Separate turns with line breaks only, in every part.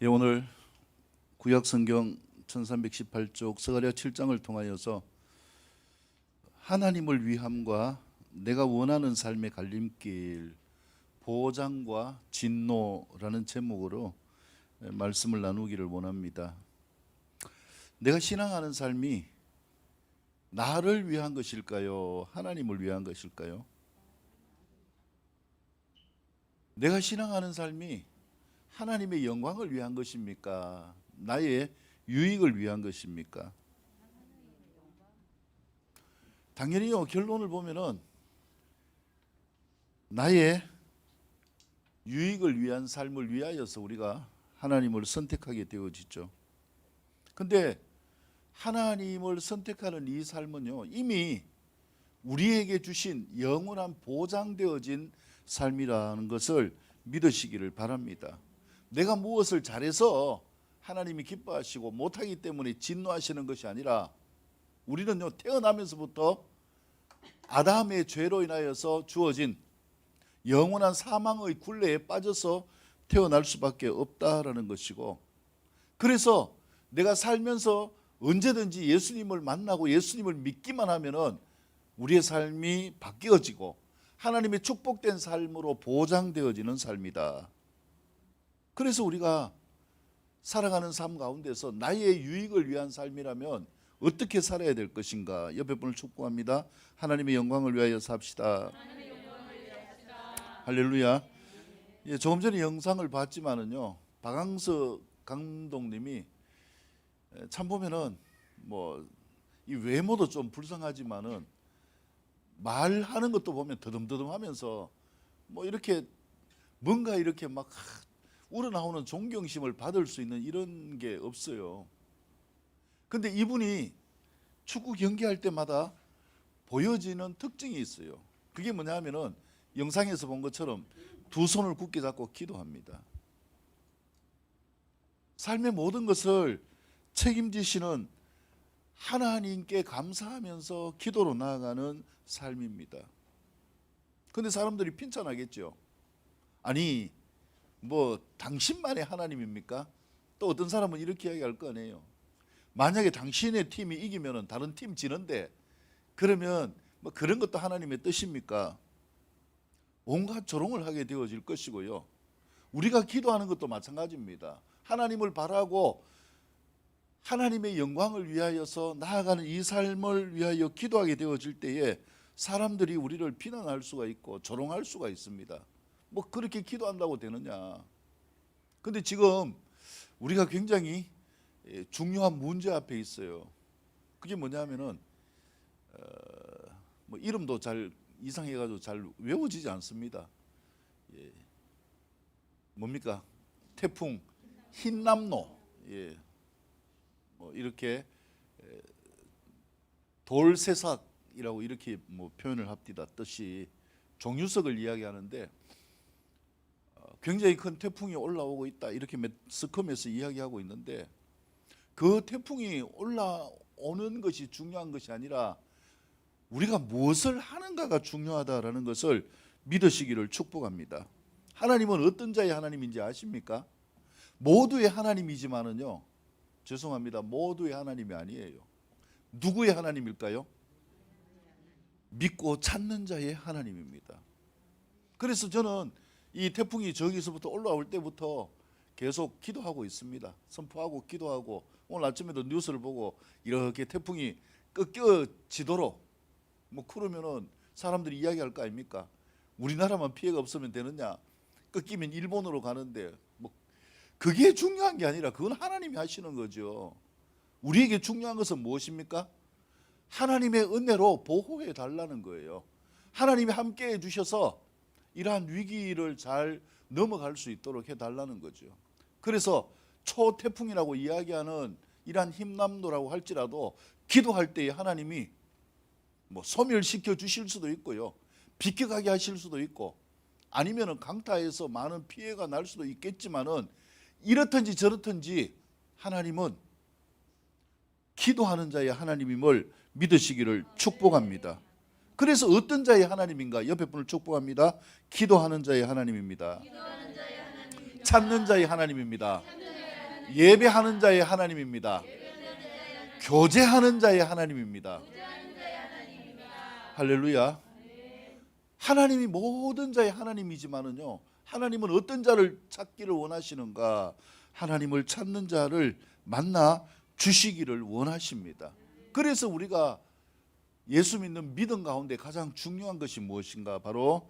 예, 오늘 구약성경 1318쪽 스가랴 7장을 통하여서 하나님을 위함과 내가 원하는 삶의 갈림길, 보장과 진노라는 제목으로 말씀을 나누기를 원합니다. 내가 신앙하는 삶이 나를 위한 것일까요? 하나님을 위한 것일까요? 내가 신앙하는 삶이 하나님의 영광을 위한 것입니까? 나의 유익을 위한 것입니까? 당연히요, 결론을 보면은 나의 유익을 위한 삶을 위하여서 우리가 하나님을 선택하게 되어지죠. 근데 하나님을 선택하는 이 삶은요, 이미 우리에게 주신 영원한 보장되어진 삶이라는 것을 믿으시기를 바랍니다. 내가 무엇을 잘해서 하나님이 기뻐하시고 못하기 때문에 진노하시는 것이 아니라 우리는요, 태어나면서부터 아담의 죄로 인하여서 주어진 영원한 사망의 굴레에 빠져서 태어날 수밖에 없다라는 것이고, 그래서 내가 살면서 언제든지 예수님을 만나고 예수님을 믿기만 하면은 우리의 삶이 바뀌어지고 하나님의 축복된 삶으로 보장되어지는 삶이다. 그래서 우리가 살아가는 삶 가운데서 나의 유익을 위한 삶이라면 어떻게 살아야 될 것인가? 옆에 분을 축복합니다. 하나님의 영광을 위하여 삽시다. 할렐루야. 예, 조금 전에 영상을 봤지만은요, 박항서 감독님이 참 보면은 뭐 이 외모도 좀 불쌍하지만은 말하는 것도 보면 더듬더듬하면서 뭐 이렇게 뭔가 이렇게 막 우러나오는 존경심을 받을 수 있는 이런 게 없어요. 근데 이분이 축구 경기할 때마다 보여지는 특징이 있어요. 그게 뭐냐 하면은 영상에서 본 것처럼 두 손을 굳게 잡고 기도합니다. 삶의 모든 것을 책임지시는 하나님께 감사하면서 기도로 나아가는 삶입니다. 근데 사람들이 핀잔하겠죠. 아니 뭐 당신만의 하나님입니까? 또 어떤 사람은 이렇게 이야기할 거 아니에요. 만약에 당신의 팀이 이기면 다른 팀 지는데 그러면 뭐 그런 것도 하나님의 뜻입니까? 온갖 조롱을 하게 되어질 것이고요. 우리가 기도하는 것도 마찬가지입니다. 하나님을 바라고 하나님의 영광을 위하여서 나아가는 이 삶을 위하여 기도하게 되어질 때에 사람들이 우리를 비난할 수가 있고 조롱할 수가 있습니다. 뭐 그렇게 기도한다고 되느냐? 근데 지금 우리가 굉장히 중요한 문제 앞에 있어요. 그게 뭐냐면은 뭐 이름도 잘 이상해가지고 잘 외워지지 않습니다. 예. 뭡니까? 태풍 흰남노. 예. 뭐 이렇게 돌새삭이라고 이렇게 뭐 표현을 합디다. 뜻이 종유석을 이야기하는데 굉장히 큰 태풍이 올라오고 있다 이렇게 매스컴에서 이야기하고 있는데, 그 태풍이 올라오는 것이 중요한 것이 아니라 우리가 무엇을 하는가가 중요하다라는 것을 믿으시기를 축복합니다. 하나님은 어떤 자의 하나님인지 아십니까? 모두의 하나님이지만은요, 죄송합니다, 모두의 하나님이 아니에요. 누구의 하나님일까요? 믿고 찾는 자의 하나님입니다. 그래서 저는 이 태풍이 저기서부터 올라올 때부터 계속 기도하고 있습니다. 선포하고 기도하고, 오늘 아침에도 뉴스를 보고 이렇게 태풍이 꺾여지도록 뭐 그러면은 사람들이 이야기할 거 아닙니까? 우리나라만 피해가 없으면 되느냐? 꺾이면 일본으로 가는데 뭐 그게 중요한 게 아니라 그건 하나님이 하시는 거죠. 우리에게 중요한 것은 무엇입니까? 하나님의 은혜로 보호해 달라는 거예요. 하나님이 함께 해 주셔서 이러한 위기를 잘 넘어갈 수 있도록 해달라는 거죠. 그래서 초태풍이라고 이야기하는 이러한 흰남노라고 할지라도 기도할 때에 하나님이 뭐 소멸시켜 주실 수도 있고요, 비켜가게 하실 수도 있고, 아니면은 강타해서 많은 피해가 날 수도 있겠지만은 이렇든지 저렇든지 하나님은 기도하는 자의 하나님임을 믿으시기를 축복합니다. 그래서 어떤 자의 하나님인가? 옆에 분을 축복합니다. 기도하는 자의 하나님입니다. 찾는 자의 하나님입니다. 예배하는 자의 하나님입니다. 교제하는 자의 하나님입니다. 할렐루야. 하나님이 모든 자의 하나님이지만은요, 하나님은 어떤 자를 찾기를 원하시는가? 하나님을 찾는 자를 만나 주시기를 원하십니다. 그래서 우리가 예수 믿는 믿음 가운데 가장 중요한 것이 무엇인가? 바로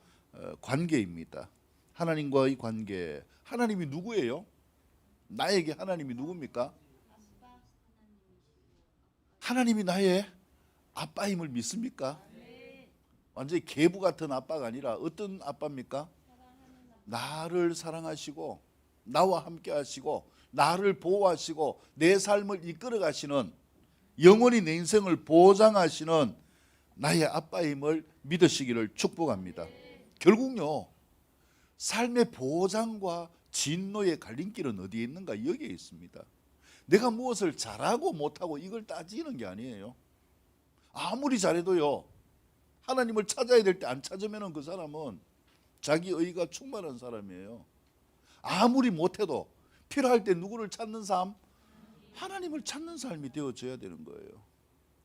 관계입니다. 하나님과의 관계. 하나님이 누구예요? 나에게 하나님이 누굽니까? 하나님이 나의 아빠임을 믿습니까? 완전히 계부 같은 아빠가 아니라 어떤 아빠입니까? 나를 사랑하시고 나와 함께 하시고 나를 보호하시고 내 삶을 이끌어 가시는, 영원히 내 인생을 보장하시는 나의 아빠임을 믿으시기를 축복합니다. 결국요, 삶의 보장과 진노의 갈림길은 어디에 있는가? 여기에 있습니다. 내가 무엇을 잘하고 못하고 이걸 따지는 게 아니에요. 아무리 잘해도요, 하나님을 찾아야 될 때 안 찾으면 그 사람은 자기 의가 충만한 사람이에요. 아무리 못해도 필요할 때 누구를 찾는 삶? 하나님을 찾는 삶이 되어져야 되는 거예요.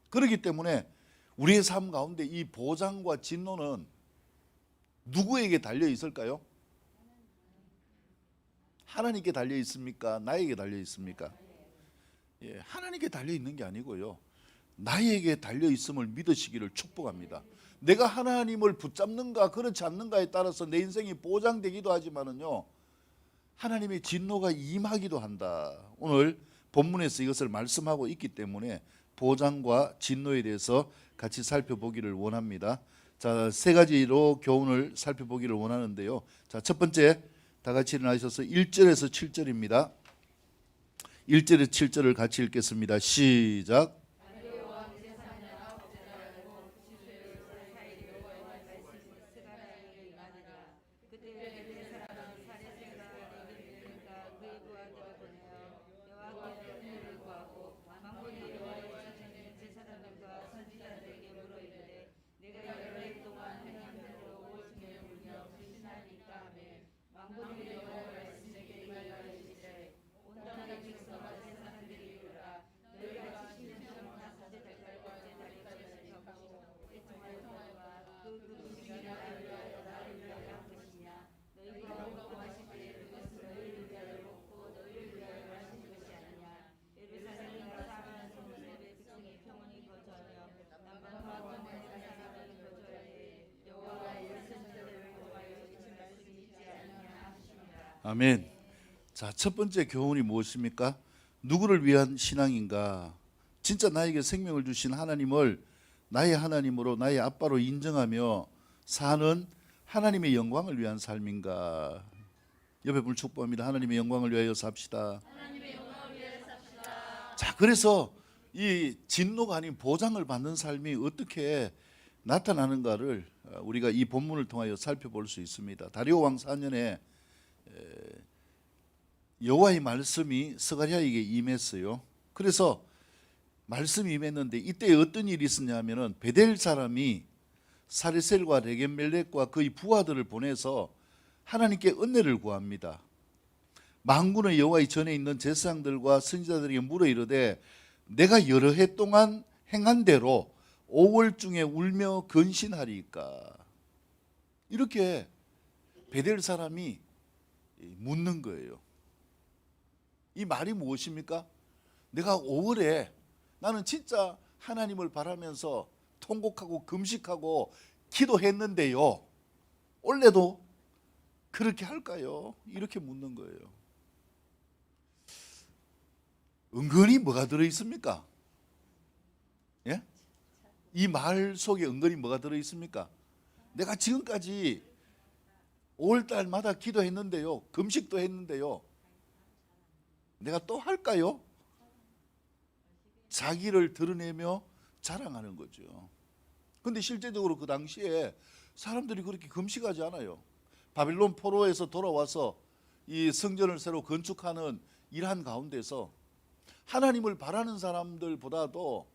그렇기 때문에 우리의 삶 가운데 이 보장과 진노는 누구에게 달려 있을까요? 하나님께 달려 있습니까? 나에게 달려 있습니까? 예, 하나님께 달려 있는 게 아니고요, 나에게 달려 있음을 믿으시기를 축복합니다. 내가 하나님을 붙잡는가 그렇지 않는가에 따라서 내 인생이 보장되기도 하지만은요, 하나님의 진노가 임하기도 한다. 오늘 본문에서 이것을 말씀하고 있기 때문에 보장과 진노에 대해서 같이 살펴보기를 원합니다. 자, 세 가지로 교훈을 살펴보기를 원하는데요. 자, 첫 번째, 다 같이 일어나셔서 1절에서 7절입니다. 1절에서 7절을 같이 읽겠습니다. 시작. 아멘. 자, 첫 번째 교훈이 무엇입니까? 누구를 위한 신앙인가? 진짜 나에게 생명을 주신 하나님을 나의 하나님으로, 나의 아빠로 인정하며 사는 하나님의 영광을 위한 삶인가? 옆에 분 축복합니다. 하나님의 영광을 위하여 삽시다. 자, 그래서 이 진노가 아닌 보장을 받는 삶이 어떻게 나타나는가를 우리가 이 본문을 통하여 살펴볼 수 있습니다. 다리오 왕 4년에 여호와의 말씀이 스가랴에게 임했어요. 그래서 말씀이 임했는데 이때 어떤 일이 있었냐면은 베델 사람이 사르셀과 레겜멜렉과 그의 부하들을 보내서 하나님께 은혜를 구합니다. 만군의 여호와의 전에 있는 제사장들과 선지자들에게 물어 이르되 내가 여러 해 동안 행한 대로 5월 중에 울며 근신하리까? 이렇게 베델 사람이 묻는 거예요. 이 말이 무엇입니까? 내가 5월에 나는 진짜 하나님을 바라면서 통곡하고 금식하고 기도했는데요, 올해도 그렇게 할까요? 이렇게 묻는 거예요. 은근히 뭐가 들어있습니까? 예? 이 말 속에 은근히 뭐가 들어있습니까? 내가 지금까지 5월달마다 기도했는데요, 금식도 했는데요, 내가 또 할까요? 자기를 드러내며 자랑하는 거죠. 근데 실제적으로 그 당시에 사람들이 그렇게 금식하지 않아요. 바빌론 포로에서 돌아와서 이 성전을 새로 건축하는 일한 가운데서 하나님을 바라는 사람들보다도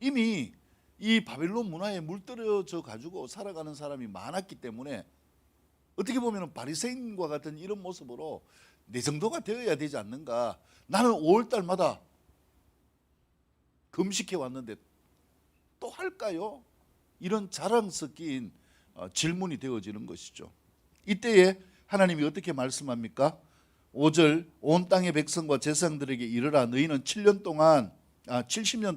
이미 이 바빌론 문화에 물들여져 가지고 살아가는 사람이 많았기 때문에 어떻게 보면 바리새인과 같은 이런 모습으로 내 정도가 되어야 되지 않는가? 나는 5월달마다 금식해 왔는데 또 할까요? 이런 자랑 섞인 질문이 되어지는 것이죠. 이때에 하나님이 어떻게 말씀합니까? 5절 온 땅의 백성과 제사장들에게 이르라 너희는 70년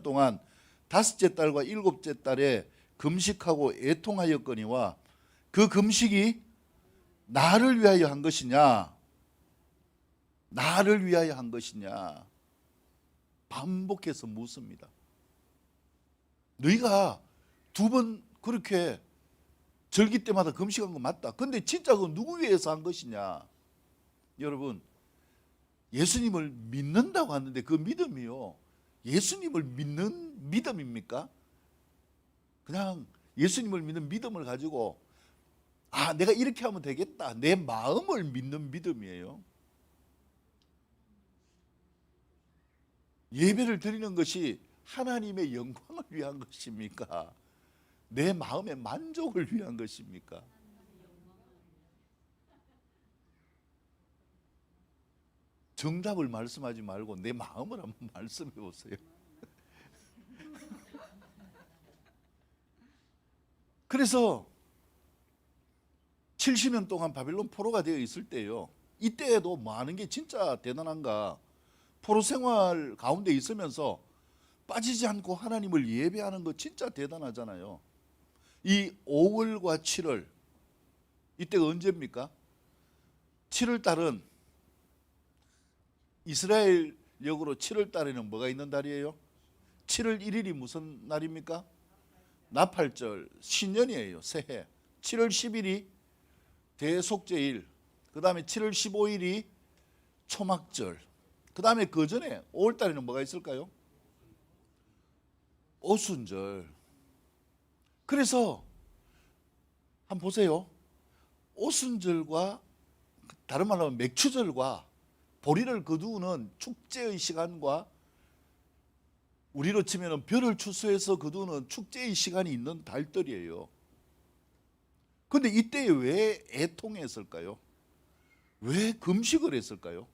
동안 다섯째 달과 일곱째 달에 금식하고 애통하였거니와 그 금식이 나를 위하여 한 것이냐? 나를 위하여 한 것이냐? 반복해서 묻습니다. 너희가 2번 그렇게 절기 때마다 금식한 거 맞다. 근데 진짜 그 누구 위해서 한 것이냐? 여러분, 예수님을 믿는다고 하는데 그 믿음이요, 예수님을 믿는 믿음입니까? 그냥 예수님을 믿는 믿음을 가지고 내가 이렇게 하면 되겠다, 내 마음을 믿는 믿음이에요. 예배를 드리는 것이 하나님의 영광을 위한 것입니까? 내 마음의 만족을 위한 것입니까? 정답을 말씀하지 말고 내 마음을 한번 말씀해 보세요. 그래서 70년 동안 바벨론 포로가 되어 있을 때요, 이때에도 많은 게 진짜 대단한가? 포로 생활 가운데 있으면서 빠지지 않고 하나님을 예배하는 거 진짜 대단하잖아요. 이 5월과 7월, 이때가 언제입니까? 7월 달은 이스라엘 역으로 7월 달에는 뭐가 있는 달이에요? 7월 1일이 무슨 날입니까? 나팔절, 신년이에요. 새해. 7월 10일이 대속죄일, 그 다음에 7월 15일이 초막절, 그 다음에 그 전에 5월 달에는 뭐가 있을까요? 오순절. 그래서 한번 보세요. 오순절과 다른 말로 하면 맥추절과 보리를 거두는 축제의 시간과 우리로 치면 별을 추수해서 거두는 축제의 시간이 있는 달들이에요. 그런데 이때 왜 애통했을까요? 왜 금식을 했을까요?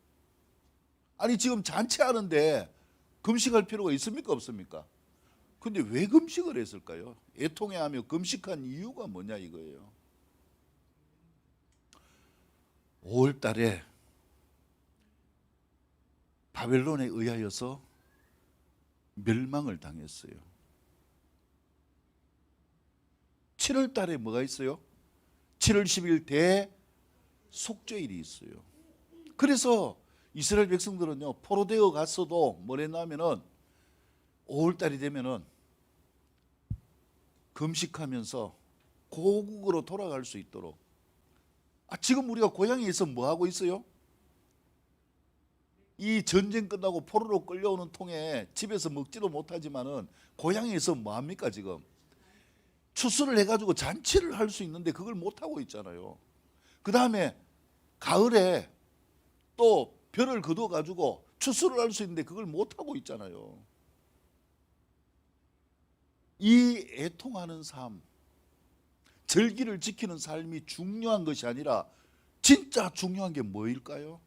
아니 지금 잔치하는데 금식할 필요가 있습니까 없습니까? 근데 왜 금식을 했을까요? 애통해하며 금식한 이유가 뭐냐 이거예요. 5월 달에 바벨론에 의하여서 멸망을 당했어요. 7월 달에 뭐가 있어요? 7월 10일 대속죄일이 있어요. 그래서 이스라엘 백성들은요, 포로되어 갔어도 뭐랬냐면은 5월 달이 되면은 금식하면서 고국으로 돌아갈 수 있도록. 지금 우리가 고향에 있어 뭐 하고 있어요? 이 전쟁 끝나고 포로로 끌려오는 통에 집에서 먹지도 못하지만은 고향에 있어 뭐 합니까 지금? 추수를 해가지고 잔치를 할 수 있는데 그걸 못 하고 있잖아요. 그 다음에 가을에 또 벼를 거둬가지고 추수를 할 수 있는데 그걸 못 하고 있잖아요. 이 애통하는 삶, 절기를 지키는 삶이 중요한 것이 아니라 진짜 중요한 게 뭐일까요?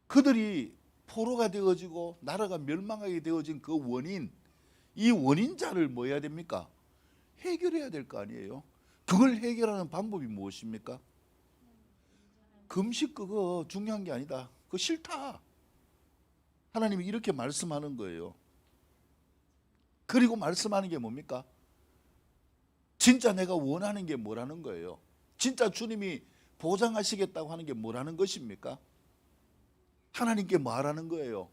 그들이 포로가 되어지고 나라가 멸망하게 되어진 그 원인, 이 원인자를 뭐 해야 됩니까? 해결해야 될 거 아니에요. 그걸 해결하는 방법이 무엇입니까? 금식 그거 중요한 게 아니다. 그거 싫다. 하나님이 이렇게 말씀하는 거예요. 그리고 말씀하는 게 뭡니까? 진짜 내가 원하는 게 뭐라는 거예요? 진짜 주님이 보장하시겠다고 하는 게 뭐라는 것입니까? 하나님께 말하는 거예요.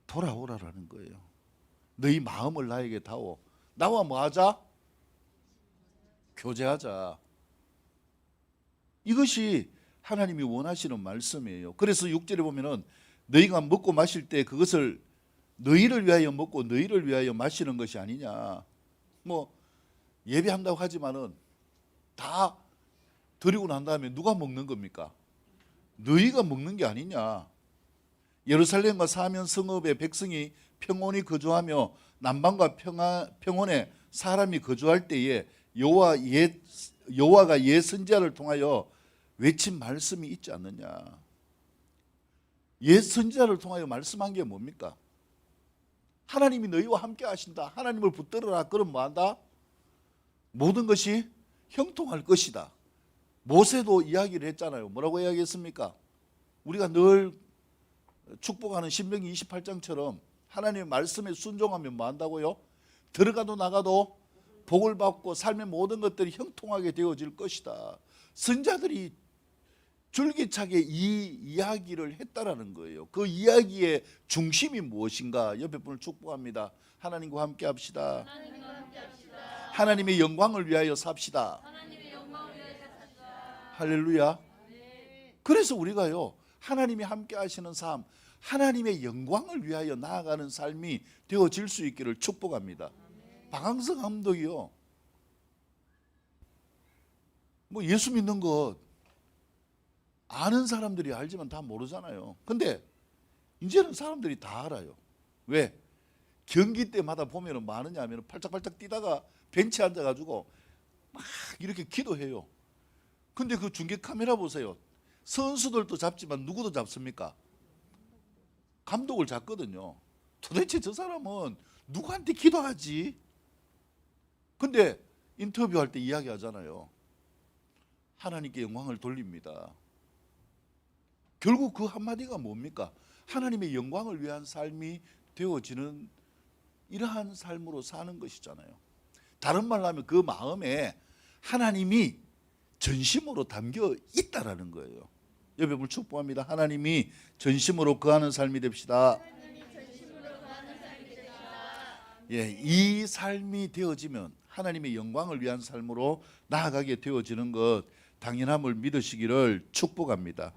돌아오라라는 거예요. 너희 마음을 나에게 다오. 나와 뭐 하자? 교제하자. 이것이 하나님이 원하시는 말씀이에요. 그래서 6절에 보면은 너희가 먹고 마실 때 그것을 너희를 위하여 먹고 너희를 위하여 마시는 것이 아니냐. 뭐 예배한다고 하지만은 다 드리고 난 다음에 누가 먹는 겁니까? 너희가 먹는 게 아니냐. 예루살렘과 사면 성읍의 백성이 평온히 거주하며 남방과 평원에 사람이 거주할 때에 여호와가 옛 선지자를 통하여 외친 말씀이 있지 않느냐. 옛 선지자를 통하여 말씀한 게 뭡니까? 하나님이 너희와 함께 하신다. 하나님을 붙들어라. 그럼 뭐한다? 모든 것이 형통할 것이다. 모세도 이야기를 했잖아요. 뭐라고 이야기했습니까? 우리가 늘 축복하는 신명기 28장처럼 하나님의 말씀에 순종하면 뭐 한다고요? 들어가도 나가도 복을 받고 삶의 모든 것들이 형통하게 되어질 것이다. 선지자들이 줄기차게 이 이야기를 했다라는 거예요. 그 이야기의 중심이 무엇인가? 옆에 분을 축복합니다. 하나님과 함께 합시다. 하나님의 영광을 위하여 삽시다. 할렐루야. 그래서 우리가요, 하나님이 함께 하시는 삶, 하나님의 영광을 위하여 나아가는 삶이 되어질 수 있기를 축복합니다. 박항서 감독이요, 뭐 예수 믿는 것 아는 사람들이 알지만 다 모르잖아요. 근데 이제는 사람들이 다 알아요. 왜? 경기 때마다 보면 뭐 하느냐 하면 팔짝팔짝 뛰다가 벤치에 앉아가지고 막 이렇게 기도해요. 근데 그 중계 카메라 보세요. 선수들도 잡지만 누구도 잡습니까? 감독을 잡거든요. 도대체 저 사람은 누구한테 기도하지? 근데 인터뷰할 때 이야기하잖아요. 하나님께 영광을 돌립니다. 결국 그 한마디가 뭡니까? 하나님의 영광을 위한 삶이 되어지는 이러한 삶으로 사는 것이잖아요. 다른 말로 하면 그 마음에 하나님이 전심으로 담겨 있다라는 거예요. 옆에 분 축복합니다. 하나님이 전심으로 거하는 삶이 됩시다. 예, 이 삶이 되어지면 하나님의 영광을 위한 삶으로 나아가게 되어지는 것 당연함을 믿으시기를 축복합니다.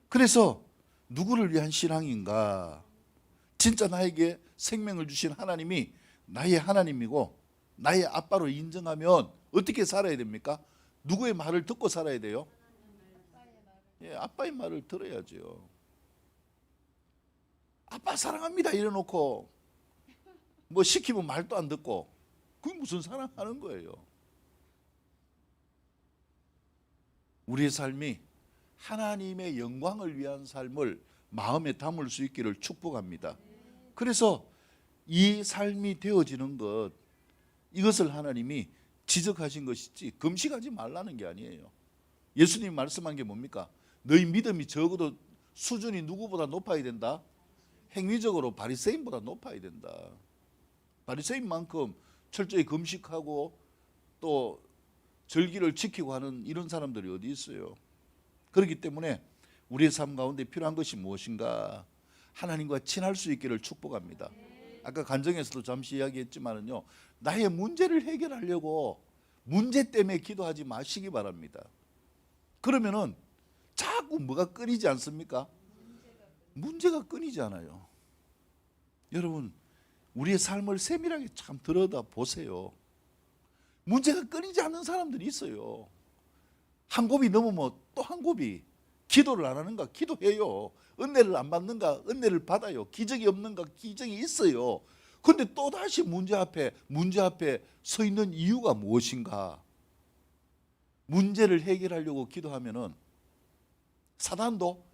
그래서 누구를 위한 신앙인가? 진짜 나에게 생명을 주신 하나님이 나의 하나님이고 나의 아빠로 인정하면 어떻게 살아야 됩니까? 누구의 말을 듣고 살아야 돼요? 예, 아빠의 말을 들어야죠. 아빠 사랑합니다 이래놓고 뭐 시키면 말도 안 듣고 그게 무슨 사랑하는 거예요? 우리의 삶이 하나님의 영광을 위한 삶을 마음에 담을 수 있기를 축복합니다. 그래서 이 삶이 되어지는 것, 이것을 하나님이 지적하신 것이지 금식하지 말라는 게 아니에요. 예수님이 말씀한 게 뭡니까? 너희 믿음이 적어도 수준이 누구보다 높아야 된다? 행위적으로 바리새인보다 높아야 된다. 바리새인만큼 철저히 금식하고 또 절기를 지키고 하는 이런 사람들이 어디 있어요? 그렇기 때문에 우리의 삶 가운데 필요한 것이 무엇인가? 하나님과 친할 수 있기를 축복합니다. 아까 간증에서도 잠시 이야기했지만은요, 나의 문제를 해결하려고 문제 때문에 기도하지 마시기 바랍니다. 그러면은 자꾸 뭐가 끊이지 않습니까? 문제가 끊이지 않아요. 여러분, 우리의 삶을 세밀하게 참 들여다 보세요. 문제가 끊이지 않는 사람들이 있어요. 한 곱이 넘으면 또 한 곱이. 기도를 안 하는가? 기도해요. 은혜를 안 받는가? 은혜를 받아요. 기적이 없는가? 기적이 있어요. 그런데 또다시 문제 앞에 서 있는 이유가 무엇인가? 문제를 해결하려고 기도하면은 사단도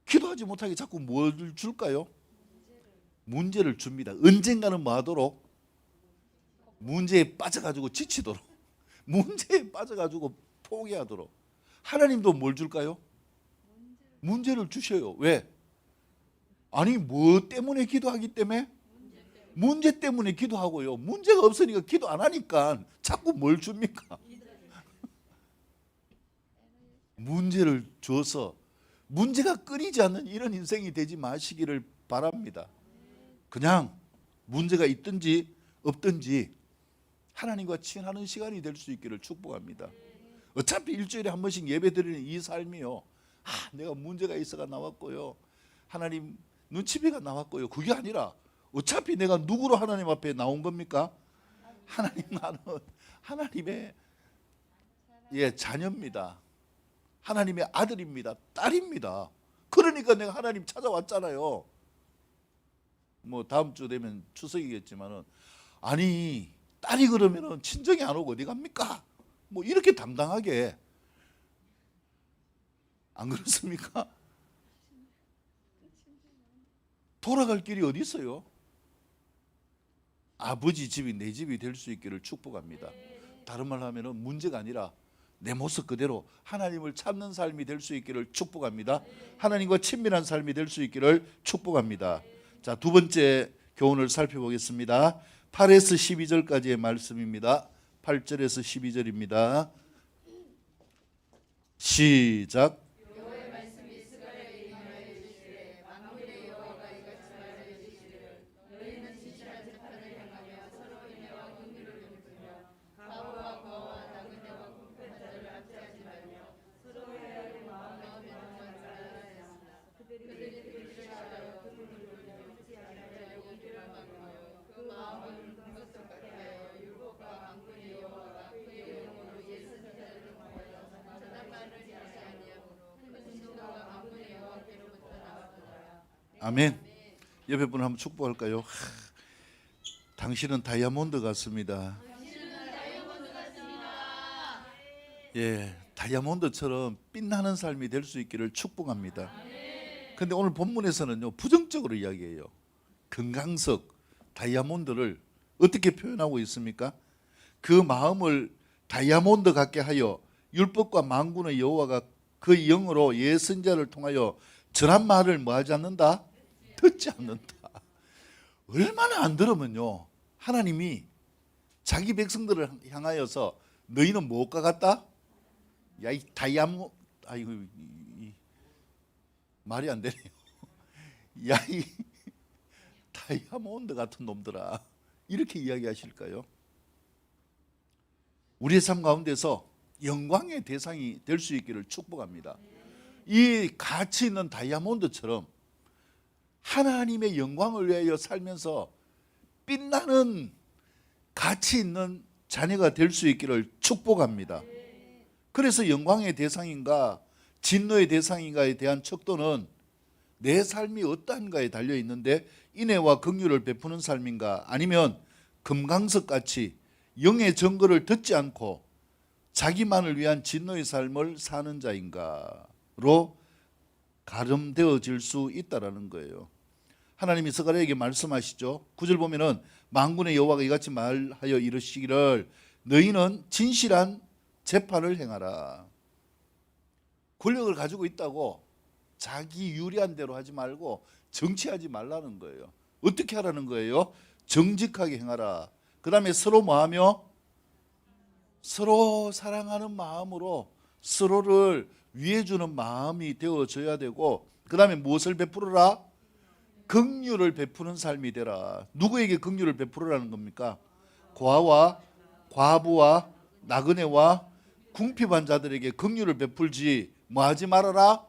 기도하지 못하게 자꾸 뭘 줄까요? 문제를 줍니다. 언젠가는 뭐 하도록? 문제에 빠져가지고 지치도록, 문제에 빠져가지고 포기하도록. 하나님도 뭘 줄까요? 문제를 주셔요. 왜? 아니 뭐 때문에 기도하기 때문에? 문제 때문에 기도하고요. 문제가 없으니까 기도 안 하니까 자꾸 뭘 줍니까? 문제를 줘서 문제가 끊이지 않는 이런 인생이 되지 마시기를 바랍니다. 그냥 문제가 있든지 없든지 하나님과 친하는 시간이 될 수 있기를 축복합니다. 어차피 일주일에 한 번씩 예배 드리는 이 삶이요, 내가 문제가 있어가 나왔고요, 하나님 눈치비가 나왔고요, 그게 아니라 어차피 내가 누구로 하나님 앞에 나온 겁니까? 나는 하나님의 자녀입니다. 하나님의 아들입니다. 딸입니다. 그러니까 내가 하나님 찾아왔잖아요. 뭐 다음 주 되면 추석이겠지만은, 아니 딸이 그러면은 친정이 안 오고 어디 갑니까? 뭐 이렇게 당당하게 안 그렇습니까? 돌아갈 길이 어디 있어요? 아버지 집이 내 집이 될 수 있기를 축복합니다. 다른 말로 하면 문제가 아니라 내 모습 그대로 하나님을 찾는 삶이 될 수 있기를 축복합니다. 하나님과 친밀한 삶이 될 수 있기를 축복합니다. 자, 두 번째 교훈을 살펴보겠습니다. 8에서 12절까지의 말씀입니다. 8절에서 12절입니다. 시작. 아멘. 옆에 분 한번 축복할까요? 당신은 다이아몬드 같습니다. 예, 다이아몬드처럼 빛나는 삶이 될 수 있기를 축복합니다. 근데 오늘 본문에서는요, 부정적으로 이야기해요. 금강석, 다이아몬드를 어떻게 표현하고 있습니까? 그 마음을 다이아몬드 같게 하여 율법과 만군의 여호와가 그 영으로 예선자를 통하여 전한 말을 뭐 하지 않는다? 듣지 않는다. 얼마나 안 들으면요, 하나님이 자기 백성들을 향하여서 너희는 무엇과 같다? 야, 이 다이아몬드, 아이고, 말이 안 되네요. 야, 이 다이아몬드 같은 놈들아, 이렇게 이야기하실까요? 우리의 삶 가운데서 영광의 대상이 될 수 있기를 축복합니다. 이 가치 있는 다이아몬드처럼 하나님의 영광을 위하여 살면서 빛나는 가치 있는 자녀가 될 수 있기를 축복합니다. 그래서 영광의 대상인가 진노의 대상인가에 대한 척도는 내 삶이 어떠한가에 달려 있는데, 인애와 긍휼을 베푸는 삶인가, 아니면 금강석같이 영의 증거를 듣지 않고 자기만을 위한 진노의 삶을 사는 자인가로 가름되어질 수 있다라는 거예요. 하나님이 스가랴에게 말씀하시죠. 9절 보면은 만군의 여호와가 이같이 말하여 이르시기를 너희는 진실한 재판을 행하라. 권력을 가지고 있다고 자기 유리한 대로 하지 말고 정치하지 말라는 거예요. 어떻게 하라는 거예요? 정직하게 행하라. 그 다음에 서로 뭐하며? 서로 사랑하는 마음으로 서로를 위해주는 마음이 되어져야 되고, 그 다음에 무엇을 베풀어라? 긍휼을 베푸는 삶이 되라. 누구에게 긍휼을 베풀으라는 겁니까? 고아와 과부와 나그네와 궁핍한 자들에게 긍휼을 베풀지 뭐하지 말아라?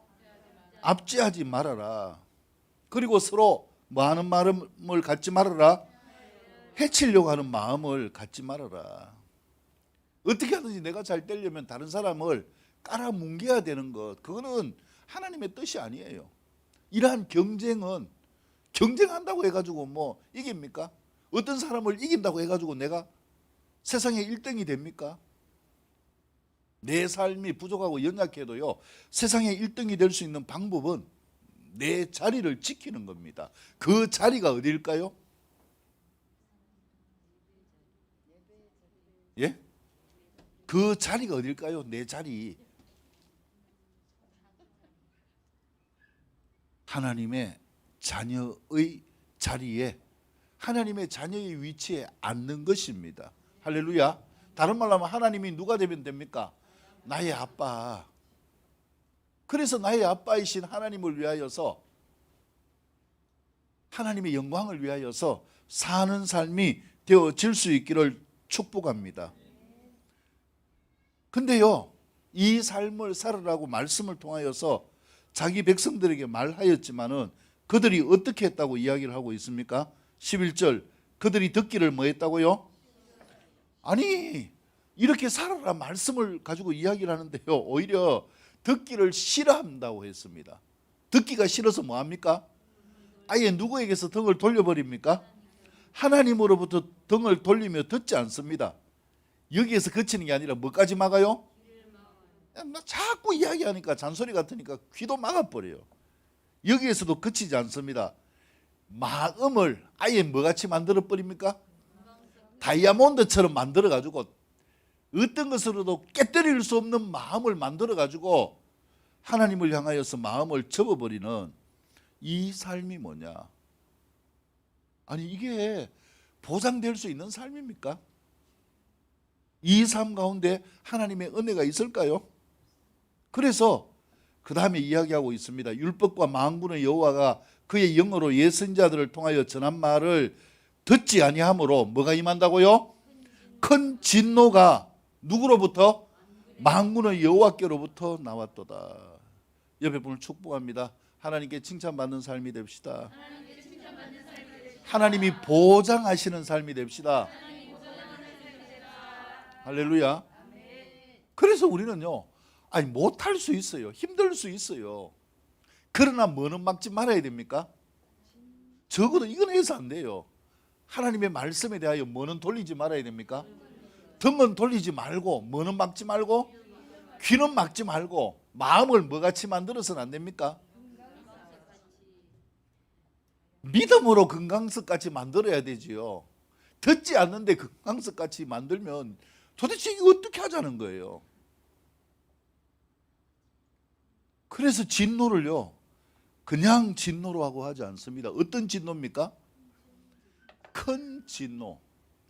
압제하지 말아라. 그리고 서로 뭐하는 마음을 갖지 말아라? 해치려고 하는 마음을 갖지 말아라. 어떻게 하든지 내가 잘 되려면 다른 사람을 깔아뭉개야 되는 것, 그거는 하나님의 뜻이 아니에요. 이러한 경쟁은 경쟁한다고 해가지고 뭐 이깁니까? 어떤 사람을 이긴다고 해가지고 내가 세상에 1등이 됩니까? 내 삶이 부족하고 연약해도요, 세상에 1등이 될 수 있는 방법은 내 자리를 지키는 겁니다. 그 자리가 어디일까요? 예? 그 자리가 어딜까요? 내 자리. 하나님의 자녀의 자리에, 하나님의 자녀의 위치에 앉는 것입니다. 할렐루야. 다른 말로 하면 하나님이 누가 되면 됩니까? 나의 아빠. 그래서 나의 아빠이신 하나님을 위하여서, 하나님의 영광을 위하여서 사는 삶이 되어질 수 있기를 축복합니다. 근데요, 이 삶을 살으라고 말씀을 통하여서 자기 백성들에게 말하였지만은 그들이 어떻게 했다고 이야기를 하고 있습니까? 11절, 그들이 듣기를 뭐 했다고요? 아니, 이렇게 살아라 말씀을 가지고 이야기를 하는데요, 오히려 듣기를 싫어한다고 했습니다. 듣기가 싫어서 뭐합니까? 아예 누구에게서 등을 돌려버립니까? 하나님으로부터 등을 돌리며 듣지 않습니다. 여기에서 그치는 게 아니라 뭐까지 막아요? 자꾸 이야기하니까 잔소리 같으니까 귀도 막아버려요. 여기에서도 그치지 않습니다. 마음을 아예 뭐같이 만들어 버립니까? 다이아몬드처럼 만들어 가지고 어떤 것으로도 깨뜨릴 수 없는 마음을 만들어 가지고 하나님을 향하여서 마음을 접어버리는 이 삶이 뭐냐? 아니 이게 보장될 수 있는 삶입니까? 이 삶 가운데 하나님의 은혜가 있을까요? 그래서 그 다음에 이야기하고 있습니다. 율법과 만군의 여호와가 그의 영어로 예선자들을 통하여 전한 말을 듣지 아니하므로 뭐가 임한다고요? 큰 진노가 누구로부터? 만군의 여호와께로부터 나왔도다. 옆에 분을 축복합니다. 하나님께 칭찬받는 삶이 됩시다. 하나님이 보장하시는 삶이 됩시다. 할렐루야. 그래서 우리는요, 아니 못할 수 있어요. 힘들 수 있어요. 그러나 뭐는 막지 말아야 됩니까? 적어도 이건 해서 안 돼요. 하나님의 말씀에 대하여 뭐는 돌리지 말아야 됩니까? 등은 돌리지 말고, 뭐는 막지 말고, 귀는 막지 말고, 마음을 뭐같이 만들어서는 안 됩니까? 믿음으로 금강석같이 만들어야 되지요. 듣지 않는데 금강석같이 만들면 도대체 이거 어떻게 하자는 거예요? 그래서 진노를요, 그냥 진노로 하고 하지 않습니다. 어떤 진노입니까? 큰 진노,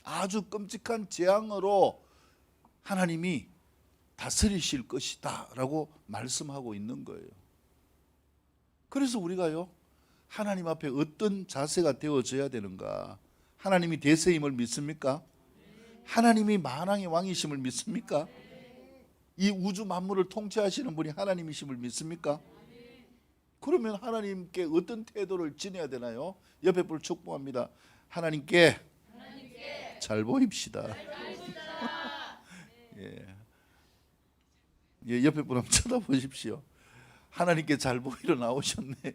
아주 끔찍한 재앙으로 하나님이 다스리실 것이다 라고 말씀하고 있는 거예요. 그래서 우리가요, 하나님 앞에 어떤 자세가 되어져야 되는가? 하나님이 대세임을 믿습니까? 하나님이 만왕의 왕이심을 믿습니까? 이 우주 만물을 통치하시는 분이 하나님이심을 믿습니까? 그러면 하나님께 어떤 태도를 지내야 되나요? 옆에 분 축복합니다. 하나님께 잘 보입시다. 예. 예, 옆에 분 한번 쳐다보십시오. 하나님께 잘 보이러 나오셨네요.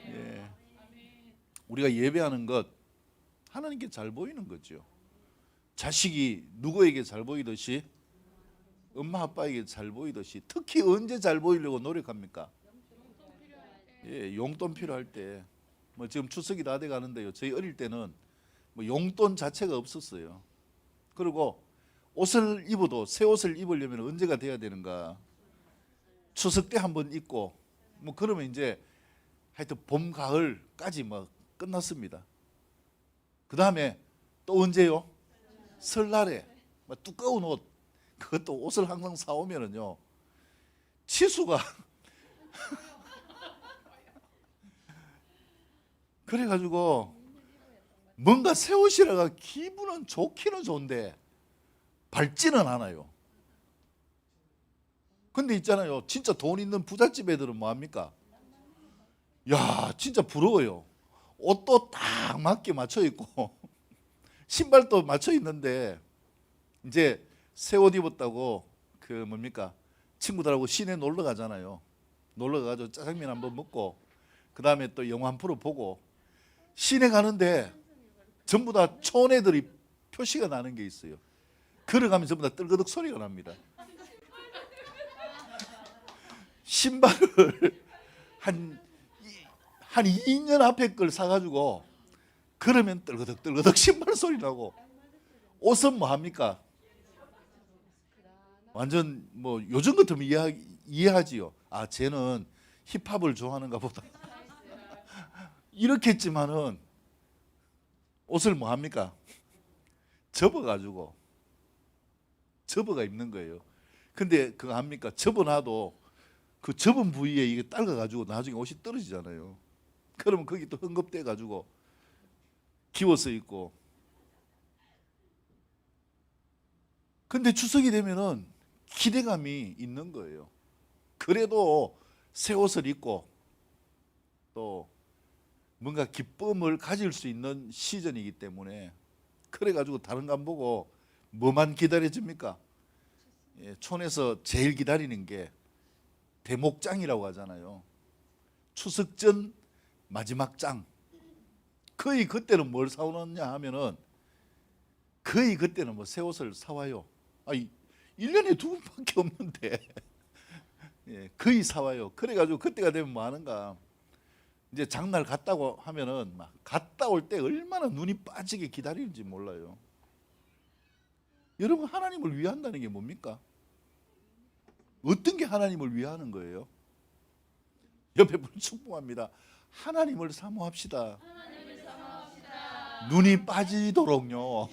예. 우리가 예배하는 것 하나님께 잘 보이는 거죠. 자식이 누구에게 잘 보이듯이 엄마 아빠에게 잘 보이듯이, 특히 언제 잘 보이려고 노력합니까? 예, 용돈 필요할 때. 뭐 지금 추석이 다 돼 가는데요. 저희 어릴 때는 뭐 용돈 자체가 없었어요. 그리고 옷을 입어도 새 옷을 입으려면 언제가 돼야 되는가? 추석 때 한번 입고 뭐 그러면 이제 하여튼 봄 가을까지 뭐 끝났습니다. 그 다음에 또 언제요? 설날에 뭐 두꺼운 옷, 그것도 옷을 항상 사오면은요, 치수가 그래가지고 뭔가 새 옷이라가 기분은 좋기는 좋은데 밝지는 않아요. 근데 있잖아요, 진짜 돈 있는 부잣집 애들은 뭐합니까? 야, 진짜 부러워요. 옷도 딱 맞게 맞춰 입고 신발도 맞춰 있는데, 이제 새 옷 입었다고 그 뭡니까, 친구들하고 시내 놀러 가잖아요. 놀러 가가지고 짜장면 한번 먹고 그 다음에 또 영화 한 프로 보고 시내 가는데 전부 다 촌애들이 표시가 나는 게 있어요. 걸어가면 전부 다 떨거덕 소리가 납니다. 신발을 한 2년 앞에 걸 사가지고 그러면 떨거덕 떨거덕 신발 소리 나고, 옷은 뭐 합니까? 완전 뭐 요즘 같으면 이해하지요. 아, 쟤는 힙합을 좋아하는가 보다. 이렇겠지만은 옷을 뭐 합니까? 접어가지고 접어가 입는 거예요. 근데 그거 합니까? 접어놔도 그 접은 부위에 이게 딸가가지고 나중에 옷이 떨어지잖아요. 그러면 거기 또 헝겊대 가지고 기워서 입고. 근데 추석이 되면은 기대감이 있는 거예요. 그래도 새 옷을 입고 또 뭔가 기쁨을 가질 수 있는 시즌이기 때문에, 그래가지고 다른 거 안 보고 뭐만 기다려집니까? 예, 촌에서 제일 기다리는 게 대목장이라고 하잖아요. 추석 전 마지막 장. 거의 그때는 뭘 사오느냐 하면은 거의 그때는 뭐 새 옷을 사와요. 아니, 1년에 2번밖에 없는데 예, 거의 사와요. 그래가지고 그때가 되면 뭐 하는가, 이제 장날 갔다고 하면은 막 갔다 올 때 얼마나 눈이 빠지게 기다리는지 몰라요. 여러분, 하나님을 위한다는 게 뭡니까? 어떤 게 하나님을 위하는 거예요? 옆에 분 축복합니다. 하나님을 사모합시다. 눈이 빠지도록요.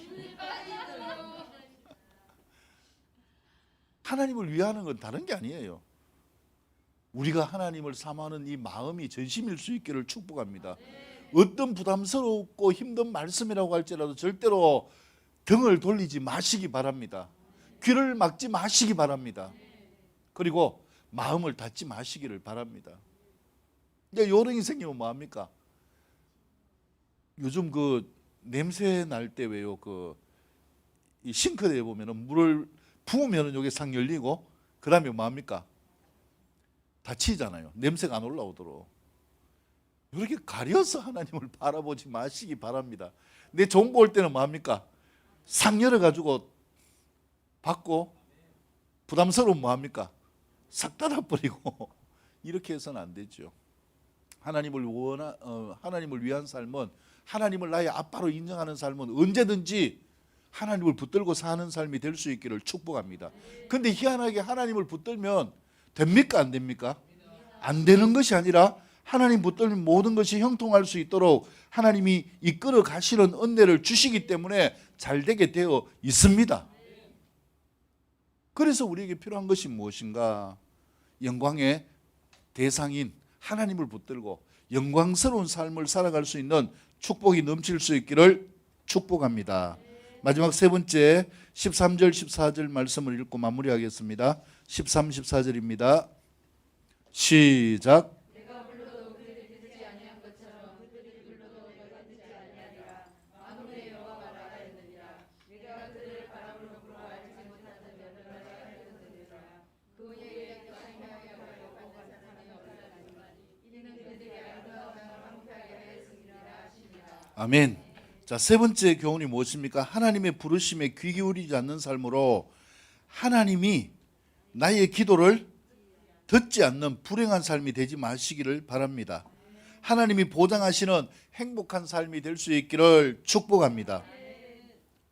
하나님을 위하는 건 다른 게 아니에요. 우리가 하나님을 사모하는 이 마음이 전심일 수 있기를 축복합니다. 어떤 부담스럽고 힘든 말씀이라고 할지라도 절대로 등을 돌리지 마시기 바랍니다. 귀를 막지 마시기 바랍니다. 그리고 마음을 닫지 마시기를 바랍니다. 이제 요령이 생기면 뭐합니까? 요즘 그 냄새 날 때 왜요? 이 싱크대에 보면은 물을 부으면은 여기 상 열리고, 그 다음에 뭐합니까? 닫히잖아요. 냄새가 안 올라오도록. 이렇게 가려서 하나님을 바라보지 마시기 바랍니다. 내 좋은 거 올 때는 뭐합니까? 상 열어가지고 받고, 부담스러우면 뭐합니까? 싹 닫아버리고 이렇게 해서는 안 되죠. 하나님을 위한 삶은, 하나님을 나의 아빠로 인정하는 삶은 언제든지 하나님을 붙들고 사는 삶이 될 수 있기를 축복합니다. 근데 희한하게 하나님을 붙들면 됩니까? 안 됩니까? 안 되는 것이 아니라 하나님 붙들면 모든 것이 형통할 수 있도록 하나님이 이끌어 가시는 은혜를 주시기 때문에 잘 되게 되어 있습니다. 그래서 우리에게 필요한 것이 무엇인가? 영광의 대상인 하나님을 붙들고 영광스러운 삶을 살아갈 수 있는 축복이 넘칠 수 있기를 축복합니다. 마지막 세 번째 13절 14절 말씀을 읽고 마무리하겠습니다. 13, 14절입니다. 시작. 아멘. 자, 세 번째 교훈이 무엇입니까? 하나님의 부르심에 귀 기울이지 않는 삶으로 하나님이 나의 기도를 듣지 않는 불행한 삶이 되지 마시기를 바랍니다. 하나님이 보장하시는 행복한 삶이 될 수 있기를 축복합니다.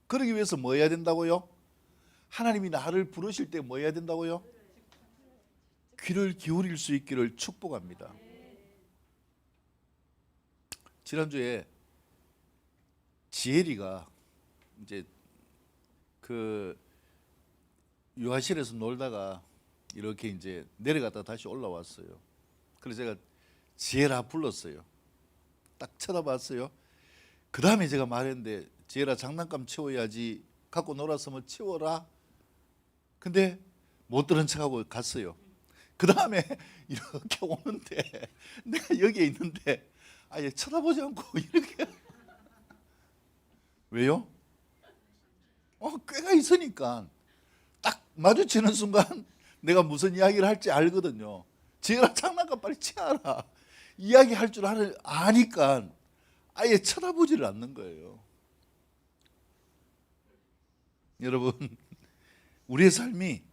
그러기 위해서 뭐 해야 된다고요? 하나님이 나를 부르실 때 뭐 해야 된다고요? 귀를 기울일 수 있기를 축복합니다. 지난주에 지혜리가 이제 그 유아실에서 놀다가 이렇게 이제 내려갔다 다시 올라왔어요. 그래서 제가 지혜라 불렀어요. 딱 쳐다봤어요. 그 다음에 제가 말했는데, 지혜라 장난감 치워야지, 갖고 놀았으면 치워라. 근데 못 들은 척하고 갔어요. 그 다음에 이렇게 오는데 내가 여기에 있는데 아예 쳐다보지 않고 이렇게. 왜요? 꾀가 있으니까. 딱 마주치는 순간 내가 무슨 이야기를 할지 알거든요. 지혜라 장난감 빨리 치워라. 이야기할 줄 아니까 아예 쳐다보지를 않는 거예요. 여러분, 우리의 삶이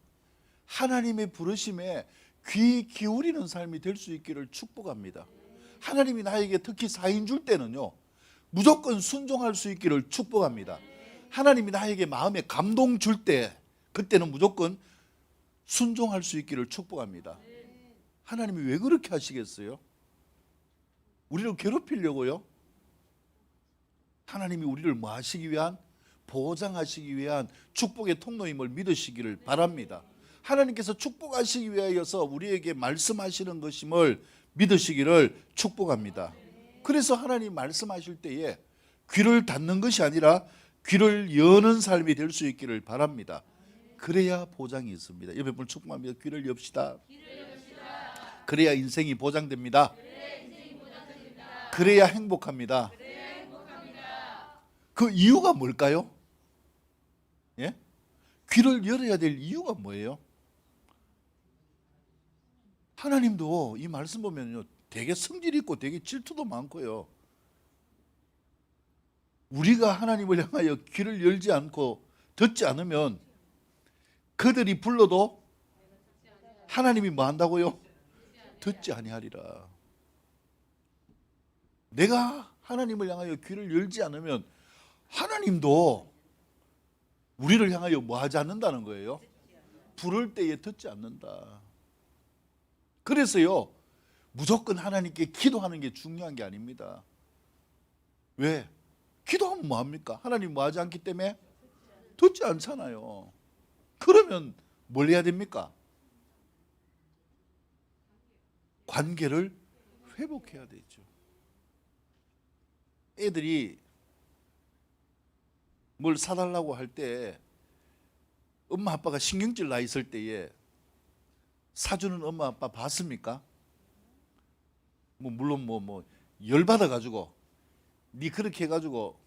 하나님의 부르심에 귀 기울이는 삶이 될 수 있기를 축복합니다. 하나님이 나에게 특히 사인 줄 때는요, 무조건 순종할 수 있기를 축복합니다. 하나님이 나에게 마음에 감동 줄 때, 그때는 무조건 순종할 수 있기를 축복합니다. 하나님이 왜 그렇게 하시겠어요? 우리를 괴롭히려고요? 하나님이 우리를 뭐 하시기 위한? 보장하시기 위한 축복의 통로임을 믿으시기를 바랍니다. 하나님께서 축복하시기 위하여서 우리에게 말씀하시는 것임을 믿으시기를 축복합니다. 그래서 하나님 말씀하실 때에 귀를 닫는 것이 아니라 귀를 여는 삶이 될 수 있기를 바랍니다. 그래야 보장이 있습니다. 옆에 분 축복합니다. 귀를 엽시다. 그래야 인생이 보장됩니다. 그래야 행복합니다. 그 이유가 뭘까요? 예? 귀를 열어야 될 이유가 뭐예요? 하나님도 이 말씀 보면요, 되게 성질 있고 되게 질투도 많고요. 우리가 하나님을 향하여 귀를 열지 않고 듣지 않으면 그들이 불러도 하나님이 뭐 한다고요? 듣지 아니하리라. 내가 하나님을 향하여 귀를 열지 않으면 하나님도 우리를 향하여 뭐 하지 않는다는 거예요? 부를 때에 듣지 않는다. 그래서요, 무조건 하나님께 기도하는 게 중요한 게 아닙니다. 왜? 기도하면 뭐합니까? 하나님 뭐 하지 않기 때문에? 듣지 않잖아요. 그러면 뭘 해야 됩니까? 관계를 회복해야 되죠. 애들이 뭘 사달라고 할 때 엄마 아빠가 신경질 나 있을 때에 사주는 엄마 아빠 봤습니까? 물론 열받아 가지고 니 그렇게 해가지고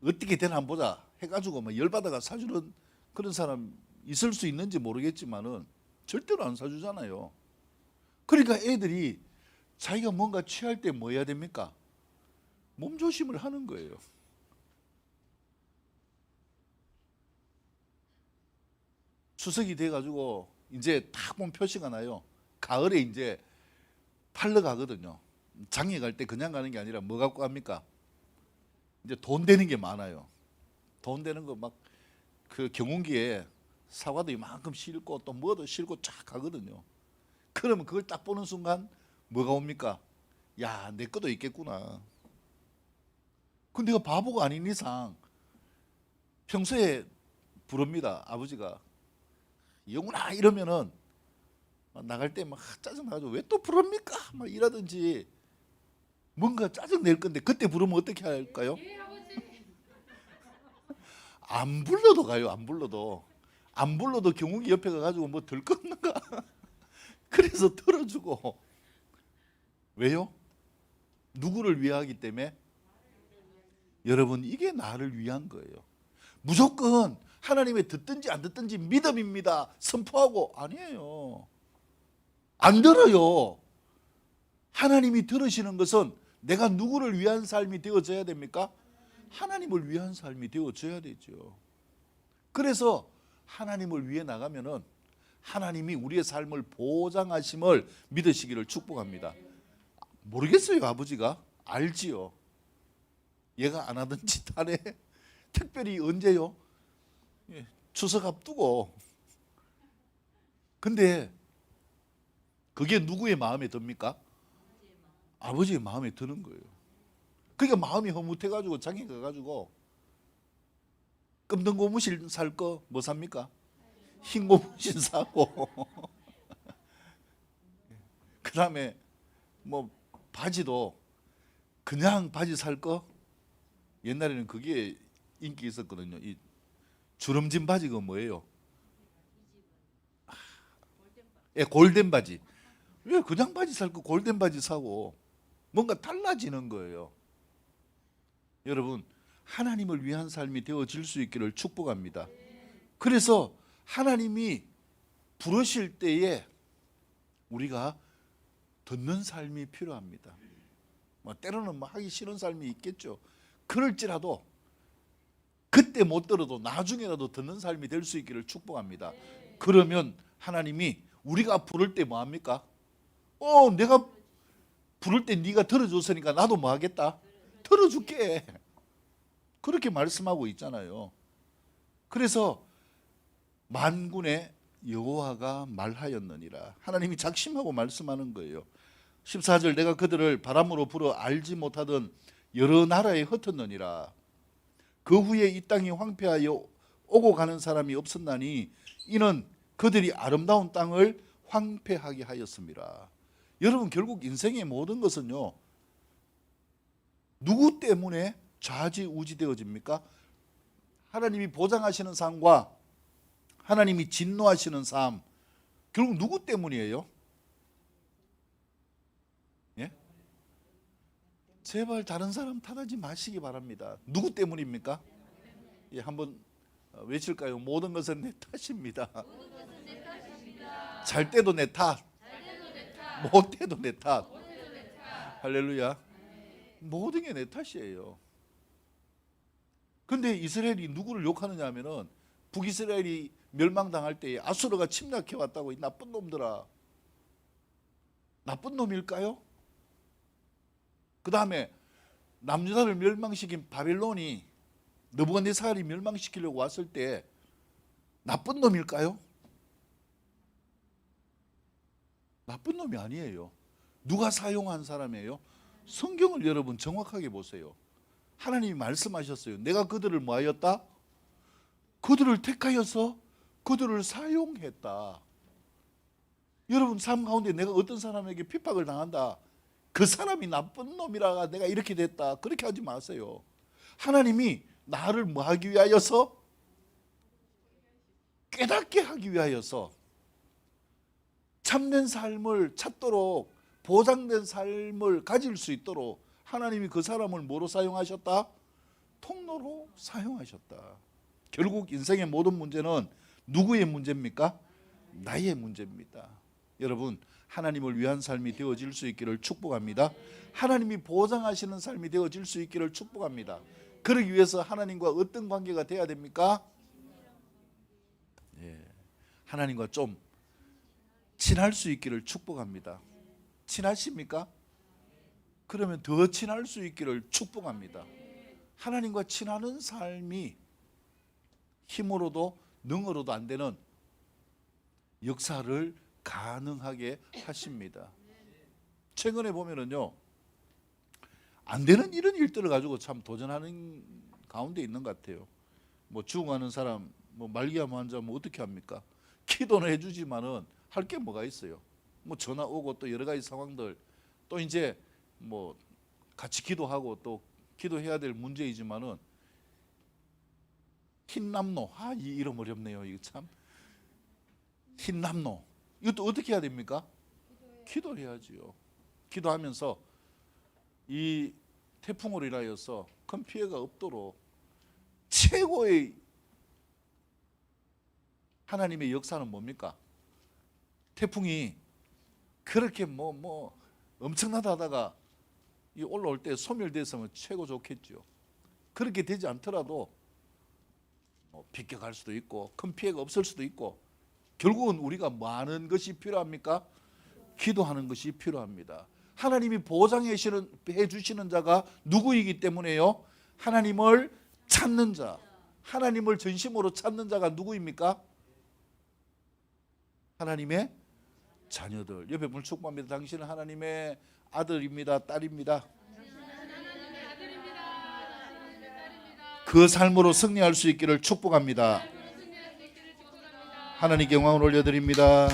어떻게 되나 한번 보자 해가지고 막 열받아가 사주는 그런 사람 있을 수 있는지 모르겠지만은 절대로 안 사주잖아요. 그러니까 애들이 자기가 뭔가 취할 때 뭐 해야 됩니까? 몸조심을 하는 거예요. 추석이 돼가지고 이제 딱 보면 표시가 나요. 가을에 이제 팔러 가거든요. 장에 갈 때 그냥 가는 게 아니라 뭐 갖고 갑니까? 이제 돈 되는 게 많아요. 돈 되는 거 막 그 경운기에 사과도 이만큼 싣고 또 뭐도 싣고 쫙 가거든요. 그러면 그걸 딱 보는 순간 뭐가 옵니까? 야, 내 것도 있겠구나. 근데 내가 바보가 아닌 이상 평소에 부릅니다. 아버지가 영훈아 이러면은 나갈 때 막 짜증 나가지고 왜 또 부릅니까? 막 이러든지 뭔가 짜증 낼 건데 그때 부르면 어떻게 할까요? 안 불러도 가요. 안 불러도 경욱이 옆에 가가지고 뭐 들끓는가 그래서 들어주고. 왜요? 누구를 위하기 때문에? 여러분, 이게 나를 위한 거예요. 무조건 하나님의 듣든지 안 듣든지 믿음입니다 선포하고 아니에요. 안 들어요. 하나님이 들으시는 것은 내가 누구를 위한 삶이 되어져야 됩니까? 하나님을 위한 삶이 되어져야 되죠. 그래서 하나님을 위해 나가면은 하나님이 우리의 삶을 보장하심을 믿으시기를 축복합니다. 모르겠어요. 아버지가 알지요. 얘가 안 하던 짓 하네. 특별히 언제요? 추석 앞두고. 근데 그게 누구의 마음에 듭니까? 아버지의 마음에 드는 거예요. 그러니까 마음이 허무해가지고 장에 가가지고 금등 고무신 살 거 뭐 삽니까? 흰 고무신 사고 그 다음에 뭐 바지도 그냥 바지 살 거. 옛날에는 그게 인기 있었거든요. 이 주름진 바지가 뭐예요? 골덴 바지. 왜 그냥 바지 살 거 골덴 바지 사고 뭔가 달라지는 거예요. 여러분, 하나님을 위한 삶이 되어질 수 있기를 축복합니다. 그래서 하나님이 부르실 때에 우리가 듣는 삶이 필요합니다. 때로는 하기 싫은 삶이 있겠죠. 그럴지라도 그때 못 들어도 나중에라도 듣는 삶이 될 수 있기를 축복합니다. 그러면 하나님이 우리가 부를 때 뭐 합니까? 내가 부를 때 네가 들어줬으니까 나도 뭐 하겠다? 들어줄게. 그렇게 말씀하고 있잖아요. 그래서 만군의 여호와가 말하였느니라. 하나님이 작심하고 말씀하는 거예요. 14절 내가 그들을 바람으로 불어 알지 못하던 여러 나라에 흩었느니라. 그 후에 이 땅이 황폐하여 오고 가는 사람이 없었나니 이는 그들이 아름다운 땅을 황폐하게 하였습니다. 여러분, 결국 인생의 모든 것은요, 누구 때문에 좌지우지되어집니까? 하나님이 보장하시는 삶과 하나님이 진노하시는 삶, 결국 누구 때문이에요? 예? 제발 다른 사람 탓하지 마시기 바랍니다. 누구 때문입니까? 예, 한번 외칠까요? 모든 것은 내 탓입니다. 잘 때도 내 탓, 못 때도 내 탓. 할렐루야. 모든 게 내 탓이에요. 근데 이스라엘이 누구를 욕하느냐 하면은 북이스라엘이 멸망당할 때에 아수르가 침략해 왔다고, 이 나쁜 놈들아. 나쁜 놈일까요? 그 다음에 남유다를 멸망시킨 바벨론이 느부갓네살이 멸망시키려고 왔을 때 나쁜 놈일까요? 나쁜 놈이 아니에요. 누가 사용한 사람이에요? 성경을 여러분 정확하게 보세요. 하나님이 말씀하셨어요. 내가 그들을 뭐하였다? 그들을 택하여서 그들을 사용했다. 여러분 삶 가운데 내가 어떤 사람에게 핍박을 당한다, 그 사람이 나쁜 놈이라 내가 이렇게 됐다, 그렇게 하지 마세요. 하나님이 나를 뭐하기 위하여서? 깨닫게 하기 위하여서, 참된 삶을 찾도록, 보장된 삶을 가질 수 있도록 하나님이 그 사람을 뭐로 사용하셨다? 통로로 사용하셨다. 결국 인생의 모든 문제는 누구의 문제입니까? 나의 문제입니다. 여러분, 하나님을 위한 삶이 되어질 수 있기를 축복합니다. 하나님이 보장하시는 삶이 되어질 수 있기를 축복합니다. 그러기 위해서 하나님과 어떤 관계가 돼야 됩니까? 하나님과 좀 친할 수 있기를 축복합니다. 친하십니까? 그러면 더 친할 수 있기를 축복합니다. 하나님과 친하는 삶이 힘으로도 능으로도 안 되는 역사를 가능하게 하십니다. 최근에 보면은요, 안 되는 이런 일들을 가지고 참 도전하는 가운데 있는 것 같아요. 뭐 죽어가는 사람, 뭐 말기암 환자 뭐 어떻게 합니까? 기도는 해주지만은 할 게 뭐가 있어요? 뭐 전화 오고 또 여러 가지 상황들, 또 이제 뭐 같이 기도하고 또 기도해야 될 문제이지만은 흰남노, 이 이름 어렵네요. 이거 참 흰남노, 이것도 어떻게 해야 됩니까? 기도해야지요. 기도하면서 이 태풍으로 인하여서 큰 피해가 없도록 최고의 하나님의 역사는 뭡니까? 태풍이 그렇게 뭐 엄청나다 하다가 이 올라올 때 소멸됐으면 최고 좋겠죠. 그렇게 되지 않더라도 뭐 비껴갈 수도 있고 큰 피해가 없을 수도 있고, 결국은 우리가 뭐 하는 것이 필요합니까? 기도하는 것이 필요합니다. 하나님이 보장해 주시는 자가 누구이기 때문에요? 하나님을 찾는 자, 하나님을 전심으로 찾는 자가 누구입니까? 하나님의 자녀들. 옆에 분 축복합니다. 당신은 하나님의 아들입니다, 딸입니다. 그 삶으로 승리할 수 있기를 축복합니다. 하나님께 영광을 올려드립니다.